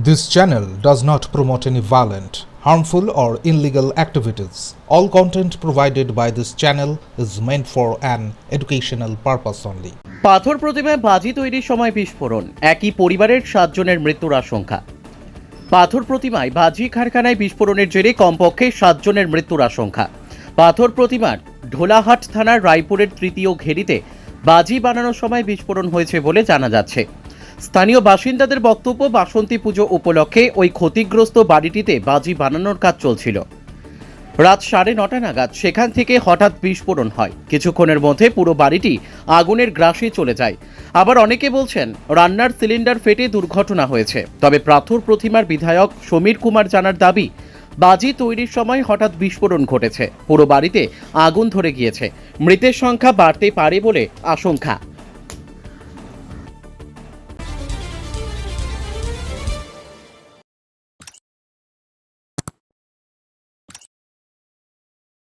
This channel does not promote any violent, harmful, or illegal activities. All content provided by this channel is meant for an educational purpose only. পাথর প্রতিমায় বাজি তৈরির সময় বিস্ফোরণ, একই পরিবারের 7 জনের মৃত্যুর আশঙ্কা। পাথর প্রতিমায় বাজি কারখানায় বিস্ফোরণের জেরে কমপক্ষে 7 জনের মৃত্যুর আশঙ্কা। পাথর প্রতিমার ঢোলাহাট থানার রায়পুরের তৃতীয় ঘেরিতে বাজি বানানোর সময় বিস্ফোরণ হয়েছে বলে জানা যাচ্ছে। স্থানীয় বাসিন্দাদের বক্তব্য, বাসন্তী পুজো উপলক্ষে ওই ক্ষতিগ্রস্ত বাড়িটিতে বাজি বানানোর কাজ চলছিল। রাত 9:30 নাগাদ সেখান থেকে হঠাৎ বিস্ফোরণ হয়। কিছুক্ষণের মধ্যে পুরো বাড়িটি আগুনের গ্রাসে চলে যায়। আবার অনেকে বলছেন রান্নার সিলিন্ডার ফেটে দুর্ঘটনা হয়েছে। তবে পাথর প্রতিমার বিধায়ক সমীর কুমার জানার দাবি, বাজি তৈরির সময় হঠাৎ বিস্ফোরণ ঘটেছে, পুরো বাড়িতে আগুন ধরে গিয়েছে, মৃতের সংখ্যা বাড়তে পারে বলে আশঙ্কা।